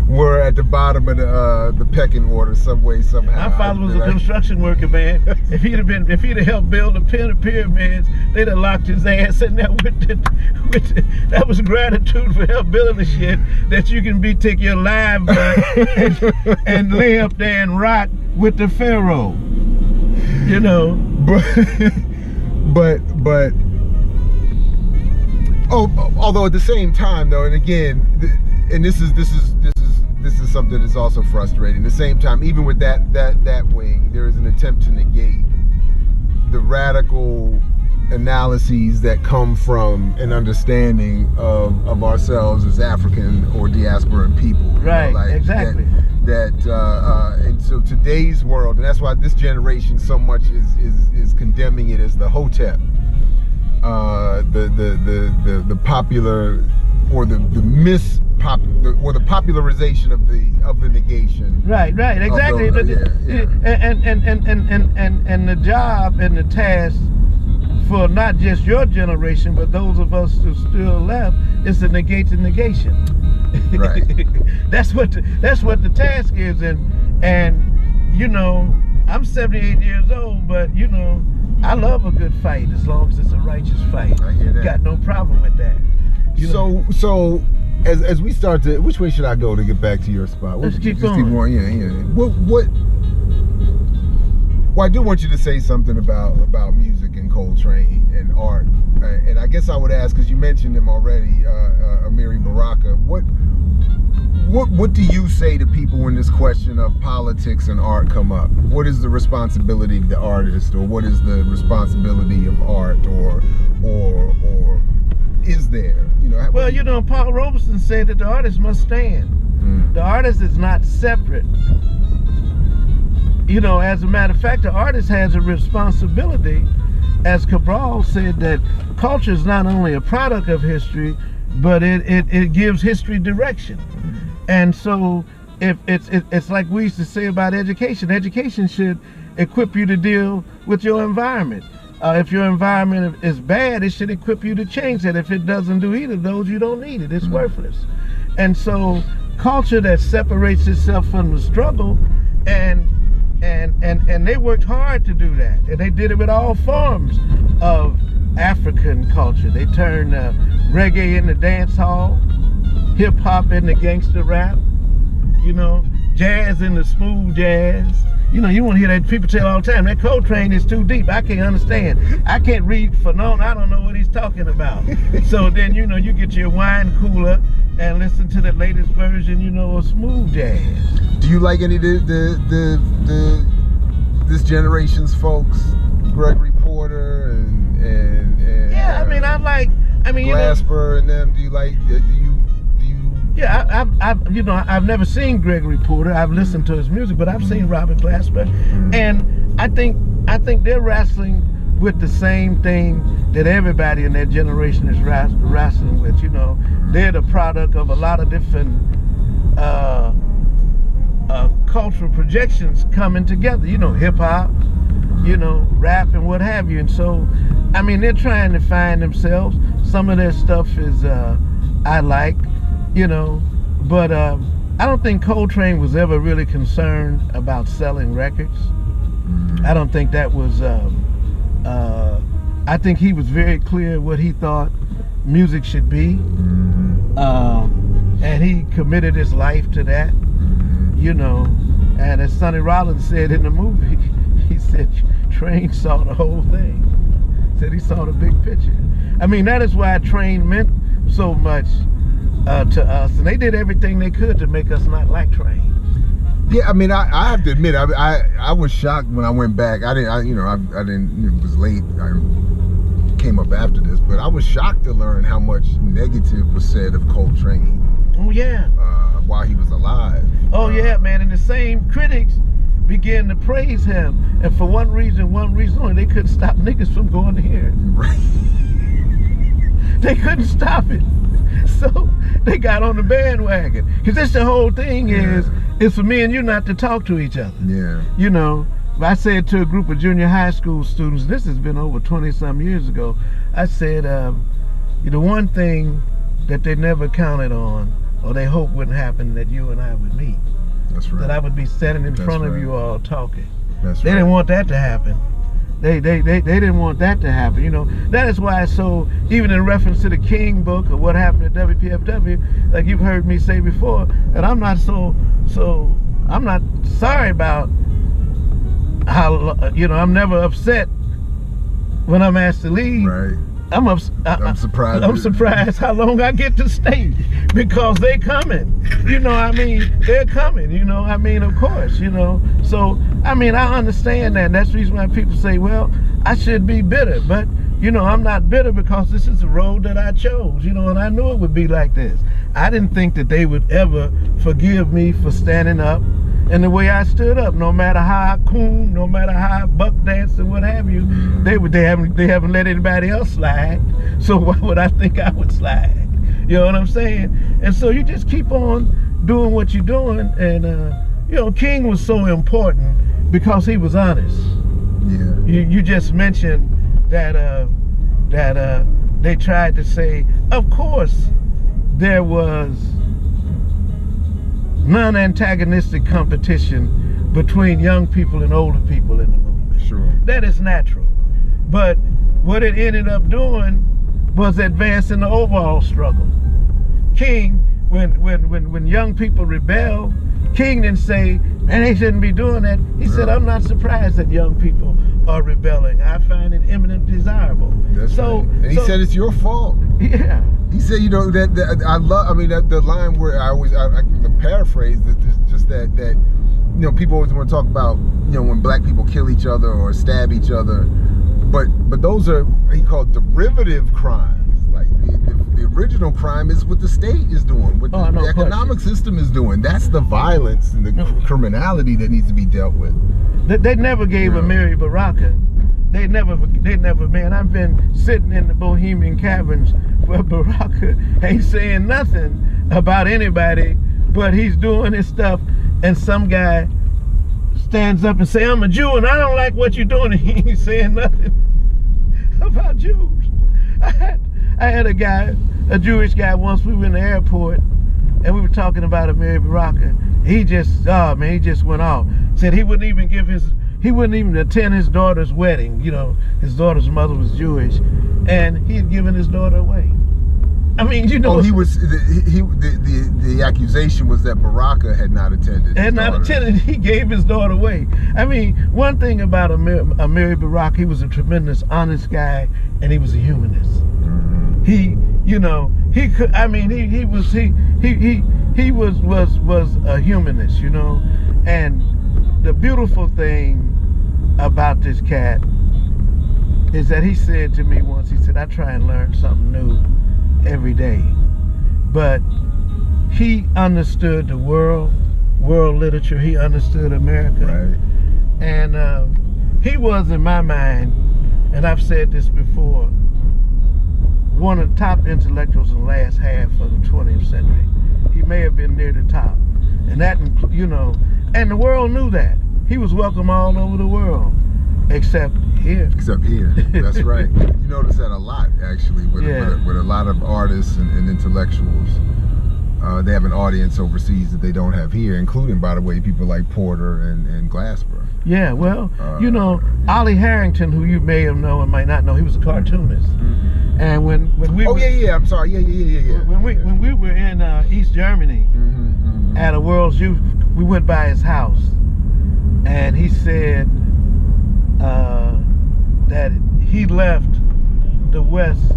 were at the bottom of the pecking order some way, somehow. My father was a construction worker, man. If he'd have helped build the pyramids, they'd have locked his ass in there that was gratitude for help building the shit that you can take your live and lay up there and rot with the pharaoh. But although at the same time though, and again, and this is something that's also frustrating. At the same time, even with that wing, there is an attempt to negate the radical analyses that come from an understanding of ourselves as African or diasporan people. Right, exactly. And so today's world, and that's why this generation so much is condemning it as the Hotep. The popular or the the popularization of the negation. Right, exactly. And the job and the task for not just your generation, but those of us who still left, is to negate the negation. Right. That's what the task is, and you know, I'm 78 years old, but you know, I love a good fight as long as it's a righteous fight. I hear that. Got no problem with that. So as we start to, which way should I go to get back to your spot? Let's keep going. Yeah. Well, I do want you to say something about music and Coltrane and art, and I guess I would ask, because you mentioned him already, Amiri Baraka. What do you say to people when this question of politics and art come up? What is the responsibility of the artist, or what is the responsibility of art, or is there? You know. Well, you know, Paul Robeson said that the artist must stand. The artist is not separate. You know, as a matter of fact, the artist has a responsibility, as Cabral said, that culture is not only a product of history, but it gives history direction. And so, if it's like we used to say about education. Education should equip you to deal with your environment. If your environment is bad, it should equip you to change that. If it doesn't do either of those, you don't need it. It's worthless. And so, culture that separates itself from the struggle, and they worked hard to do that, and they did it with all forms of African culture. They turned reggae into dance hall, hip hop into gangster rap, you know, jazz into smooth jazz. You know, you want to hear that people tell all the time, that Coltrane is too deep. I can't understand. I can't read Fanon. I don't know what he's talking about. So then, you know, you get your wine cooler and listen to the latest version, you know, of smooth jazz. Do you like any of this generation's folks, Gregory Porter and yeah, Glasper and them? Do you like? Yeah, I've never seen Gregory Porter. I've listened to his music, but I've seen Robert Glasper, and I think they're wrestling with the same thing that everybody in that generation is wrestling with. You know, they're the product of a lot of different cultural projections coming together. You know, hip hop, you know, rap and what have you. And so, I mean, they're trying to find themselves. Some of their stuff is I like. You know, but I don't think Coltrane was ever really concerned about selling records. I don't think that was, I think he was very clear what he thought music should be. And he committed his life to that, you know. And as Sonny Rollins said in the movie, he said Train saw the whole thing. Said he saw the big picture. I mean, that is why Train meant so much to us, and they did everything they could to make us not like Train. Yeah, I mean, I have to admit, I was shocked when I went back. I didn't. It was late. I came up after this, but I was shocked to learn how much negative was said of Coltrane. Oh yeah. While he was alive. Oh yeah, man. And the same critics began to praise him, and for one reason only, they couldn't stop niggas from going to hear it. Right. They couldn't stop it. So they got on the bandwagon. Because that's the whole thing is for me and you not to talk to each other. Yeah. You know, I said to a group of junior high school students, this has been over 20-some years ago, I said, the one thing that they never counted on, or they hoped wouldn't happen, that you and I would meet. That's right. That I would be standing in front of you all talking. That's right. They didn't want that to happen. They didn't want that to happen, you know. That is why, so even in reference to the King book or what happened at WPFW, like you've heard me say before, that I'm not I'm not sorry about how, you know, I'm never upset when I'm asked to leave. Right. I'm surprised. I'm surprised how long I get to stay, because they're coming. You know, I mean, they're coming. You know, I mean, of course. You know, so I mean, I understand that. And that's the reason why people say, "Well, I should be bitter," but you know, I'm not bitter because this is the road that I chose. You know, and I knew it would be like this. I didn't think that they would ever forgive me for standing up. And the way I stood up, no matter how I coon, no matter how I buck danced and what have you, they haven't let anybody else slide. So why would I think I would slide? You know what I'm saying? And so you just keep on doing what you're doing. And, you know, King was so important because he was honest. Yeah. You just mentioned that they tried to say, of course, there was non-antagonistic competition between young people and older people in the movement. Sure. That is natural. But what it ended up doing was advancing the overall struggle. King, when young people rebel, King didn't say, man, they shouldn't be doing that. He said, I'm not surprised that young people are rebelling. I find it eminently desirable. That's right. And he said it's your fault. Yeah. He said, you know, that I love, I mean, the line where I can paraphrase just that, you know, people always want to talk about, you know, when black people kill each other or stab each other, but those are, he called derivative crimes. Like the original crime is what the state is doing, what the economic system is doing. That's the violence and the criminality that needs to be dealt with. They never gave Amiri Baraka. They never, man, I've been sitting in the Bohemian caverns where Baraka ain't saying nothing about anybody, but he's doing his stuff, and some guy stands up and say, I'm a Jew and I don't like what you're doing, and he ain't saying nothing about Jews. I had a guy, a Jewish guy once, we were in the airport, and we were talking about Amiri Baraka. He just, oh man, he just went off. Said he wouldn't even attend his daughter's wedding. You know, his daughter's mother was Jewish, and he had given his daughter away. I mean, you know. Oh, the accusation was that Baraka had not attended. He gave his daughter away. I mean, one thing about Amiri Baraka, he was a tremendous, honest guy, and he was a humanist. Mm-hmm. He, you know, he could. I mean, he was a humanist, you know, and the beautiful thing about this cat is that he said to me once, he said, I try and learn something new every day. But he understood the world literature, he understood America. Right. And he was, in my mind, and I've said this before, one of the top intellectuals in the last half of the 20th century. He may have been near the top. And that, you know, and the world knew that. He was welcome all over the world, except here. Except here, that's right. You notice that a lot, actually, with a lot of artists and intellectuals. They have an audience overseas that they don't have here, including, by the way, people like Porter and Glasper. Yeah, well, you know, Ollie Harrington, who you may have known and might not know, he was a cartoonist. Mm-hmm. And when we I'm sorry, yeah. When we were in East Germany at a World's Youth, we went by his house, and he said that he left the West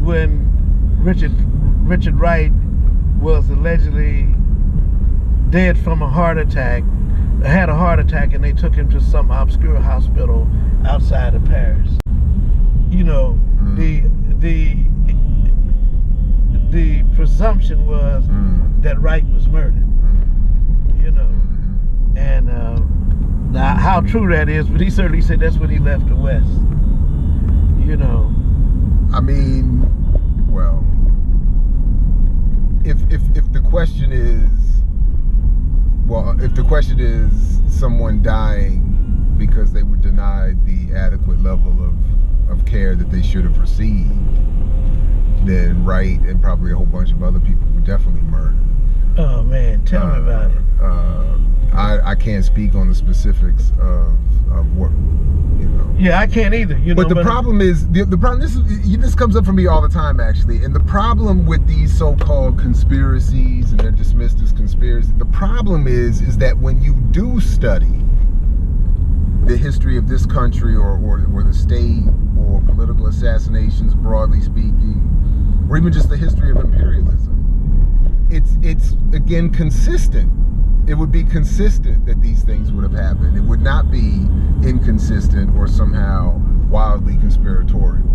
when Richard Wright was allegedly dead from a heart attack, had a heart attack, and they took him to some obscure hospital outside of Paris. You know, the presumption was that Wright was murdered. You know, and now how true that is, but he certainly said that's when he left the West. You know, I mean, well, if the question is someone dying because they were denied the adequate level of care that they should have received, then Wright and probably a whole bunch of other people were definitely murdered. Oh man, tell me about it. I can't speak on the specifics of what, you know. Yeah, I can't either. You know, but the problem is the problem. This comes up for me all the time, actually. And the problem with these so-called conspiracies, and they're dismissed as conspiracy. The problem is that when you do study the history of this country, or the state, or political assassinations, broadly speaking, or even just the history of imperialism, it's again consistent. It would be consistent that these things would have happened. It would not be inconsistent or somehow wildly conspiratorial.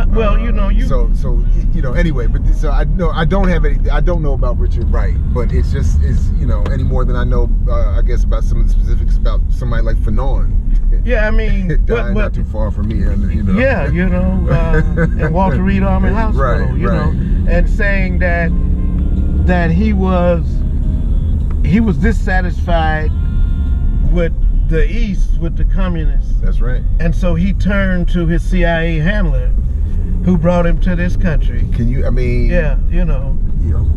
Well, you know, so you know, anyway, but so I don't have any. I don't know about Richard Wright, but it's just you know, any more than I know, I guess, about some of the specifics about somebody like Fanon. Yeah, I mean, but not too far from here, you know. Yeah, you know, and Walter Reed Army Hospital, right, you know, and saying that he was dissatisfied with the East, with the communists. That's right. And so he turned to his CIA handler, who brought him to this country. Can you? I mean, yeah, you know.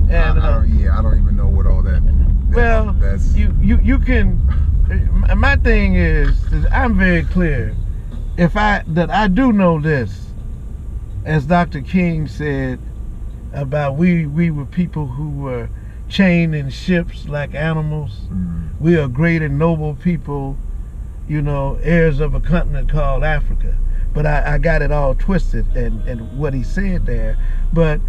And I don't even know what all that. Well, that's you can. My thing is I'm very clear. That I do know this, as Dr. King said about we were people who were chained in ships like animals. Mm-hmm. We are great and noble people, you know, heirs of a continent called Africa. But I got it all twisted and what he said there. But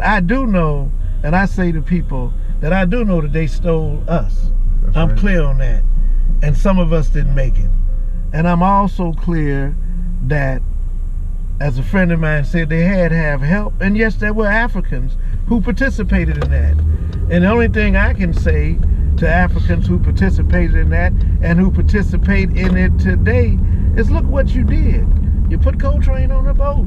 I do know, and I say to people that I do know that they stole us. That's I'm right. Clear on that. And some of us didn't make it. And I'm also clear that, as a friend of mine said, they had to have help. And yes, there were Africans who participated in that. And the only thing I can say to Africans who participated in that and who participate in it today is, look what you did. You put Coltrane on the boat.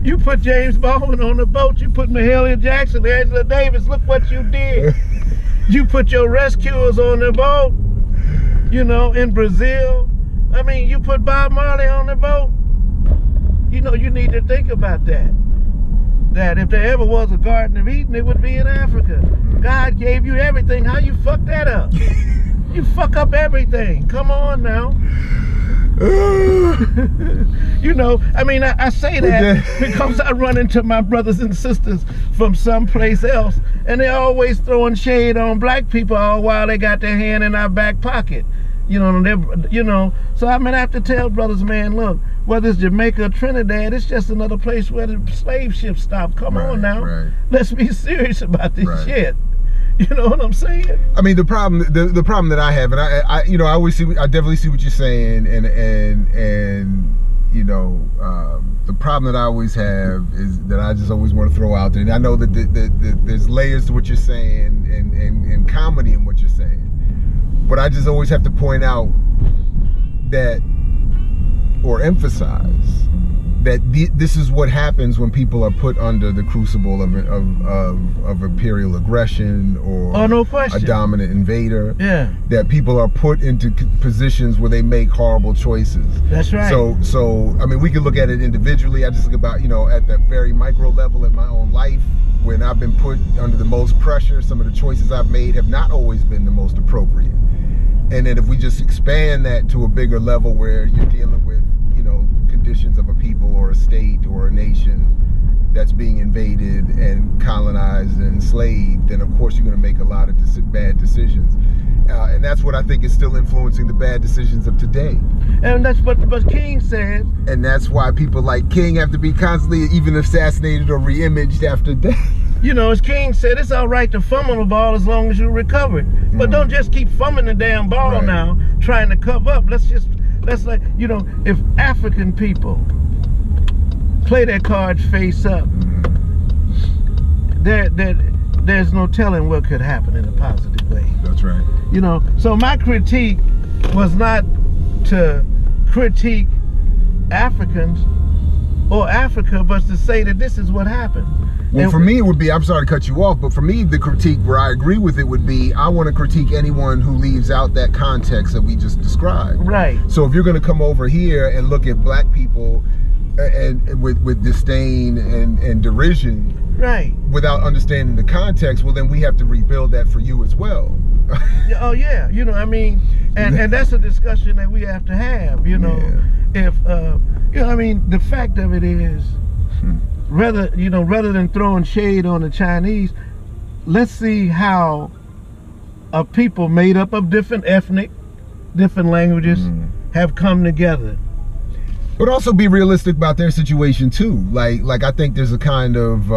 You put James Baldwin on the boat. You put Mahalia Jackson, Angela Davis. Look what you did. You put your rescuers on the boat, you know, in Brazil. I mean, you put Bob Marley on the boat. You know, you need to think about that. That if there ever was a Garden of Eden, it would be in Africa. God gave you everything. How you fuck that up? You fuck up everything. Come on now. You know, I mean, I say that because I run into my brothers and sisters from someplace else, and they're always throwing shade on black people all while they got their hand in our back pocket. You know, so I mean, I have to tell brothers, man, look, whether it's Jamaica or Trinidad, it's just another place where the slave ships stopped. Come on now, let's be serious about this shit. You know what I'm saying? I mean, the problem that I have, and I you know, I definitely see what you're saying, and you know, the problem that I always have is that I just always want to throw out there, and I know that there's layers to what you're saying and comedy in what you're saying, but I just always have to point out that, or emphasize, that this is what happens when people are put under the crucible of imperial aggression or a dominant invader. Yeah. That people are put into positions where they make horrible choices. That's right. So I mean, we can look at it individually. I just look about, you know, at the very micro level in my own life, when I've been put under the most pressure, some of the choices I've made have not always been the most appropriate. And then if we just expand that to a bigger level where you're dealing with, you know, conditions of a people or a state or a nation that's being invaded and colonized and enslaved, then of course you're going to make a lot of bad decisions. And that's what I think is still influencing the bad decisions of today. And that's what King said. And that's why people like King have to be constantly even assassinated or re-imaged after death. You know, as King said, it's all right to fumble the ball as long as you recover it. But don't just keep fumbling the damn ball now, trying to cover up. Let's like, you know, if African people play their cards face up, there's no telling what could happen in a positive way. That's right. You know, so my critique was not to critique Africans or Africa, but to say that this is what happened. Well, for me, it would be, I'm sorry to cut you off, but for me, the critique where I agree with it would be, I want to critique anyone who leaves out that context that we just described. Right. So if you're going to come over here and look at black people and with disdain and derision, right, without understanding the context, well, then we have to rebuild that for you as well. Oh yeah, you know, I mean, and that's a discussion that we have to have. You know, if you know, I mean, the fact of it is, rather than throwing shade on the Chinese, let's see how a people made up of different languages have come together. But also be realistic about their situation too. Like I think there's a kind of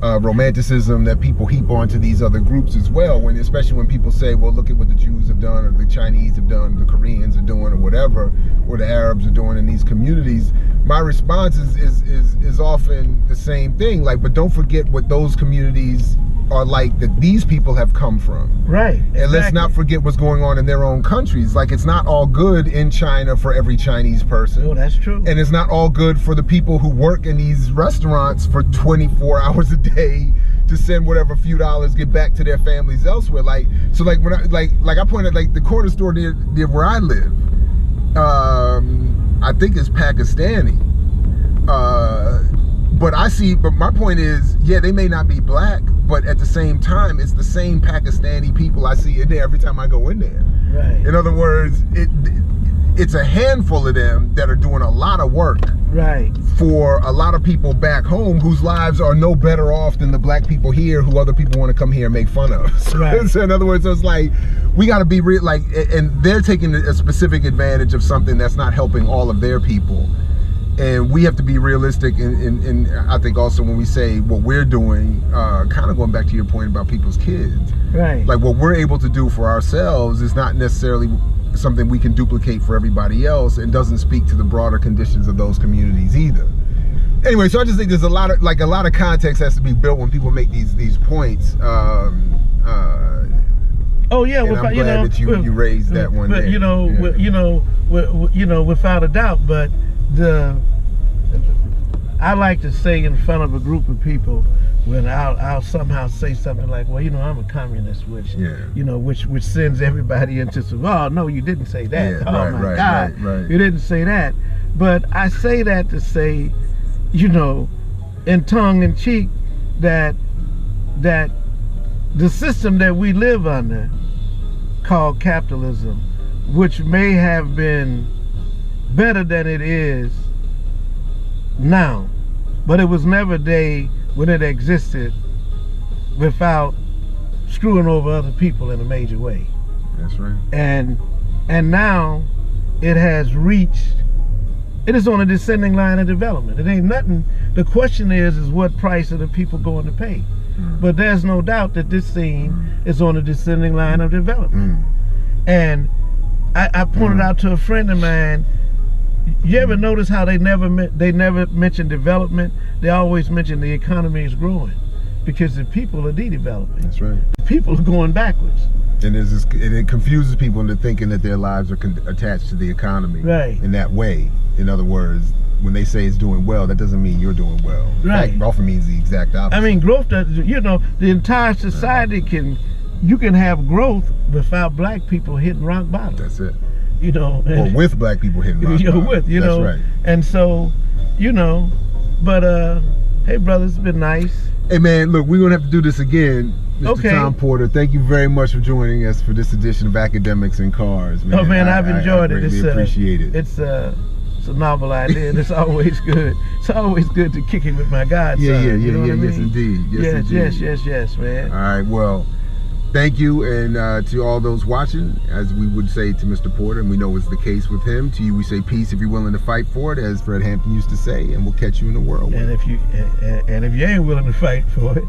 romanticism that people heap onto these other groups as well, especially when people say, well, look at what the Jews have done, or the Chinese have done, the Koreans are doing, or whatever, or the Arabs are doing in these communities. my response is often the same thing. Like, but don't forget what those communities are like that these people have come from. Right. Exactly. And let's not forget what's going on in their own countries. Like, it's not all good in China for every Chinese person. Oh, that's true. And it's not all good for the people who work in these restaurants for 24 hours a day to send whatever few dollars get back to their families elsewhere. Like, so like when I pointed, like the corner store near where I live, I think it's Pakistani. But my point is, yeah, they may not be black, but at the same time, it's the same Pakistani people I see in there every time I go in there. Right. In other words, it's a handful of them that are doing a lot of work. Right. For a lot of people back home whose lives are no better off than the black people here who other people want to come here and make fun of. Right. So in other words, it's like, we got to be real, like, and they're taking a specific advantage of something that's not helping all of their people. And we have to be realistic, and I think also when we say what we're doing, kind of going back to your point about people's kids. Right. Like, what we're able to do for ourselves is not necessarily something we can duplicate for everybody else, and doesn't speak to the broader conditions of those communities either. Anyway, so I just think there's a lot of context has to be built when people make these points. Oh yeah, and I'm glad that you raised that one. But without a doubt. But I like to say in front of a group of people, when I'll somehow say something like, well, I'm a communist, which which sends everybody into some, oh no, you didn't say that. Yeah, oh my God, you didn't say that. But I say that to say, in tongue in cheek, that the system that we live under, called capitalism, which may have been better than it is now, but it was never a day when it existed without screwing over other people in a major way. That's right. And now it has reached, it is on a descending line of development. It ain't nothing. The question is what price are the people going to pay? But there's no doubt that this thing is on a descending line of development. And I pointed out to a friend of mine, you ever notice how they never mention development? They always mention the economy is growing, because the people are de-developing. That's right. The people are going backwards. And it confuses people into thinking that their lives are attached to the economy. Right. In that way. In other words, when they say it's doing well, that doesn't mean you're doing well. Right. That often means the exact opposite. I mean, growth, the entire society you can have growth without black people hitting rock bottom. That's it. Or with black people hitting rock bottom. That's right. And so, but hey brother, it's been nice. Hey man, look, we're gonna have to do this again. Mr. Okay. Tom Porter, thank you very much for joining us for this edition of Academics in Cars, man. Oh man, I've enjoyed it. I appreciate it. It's a novel idea, and it's always good. It's always good to kick it with my godson. Yeah. You know what I mean? Yes, indeed. Yes, man. All right, well, thank you, and to all those watching, as we would say to Mr. Porter, and we know it's the case with him, to you we say peace if you're willing to fight for it, as Fred Hampton used to say, and we'll catch you in the world. And if you ain't willing to fight for it,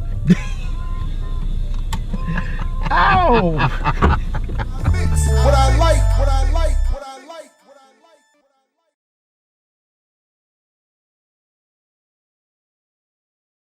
ow! What I like.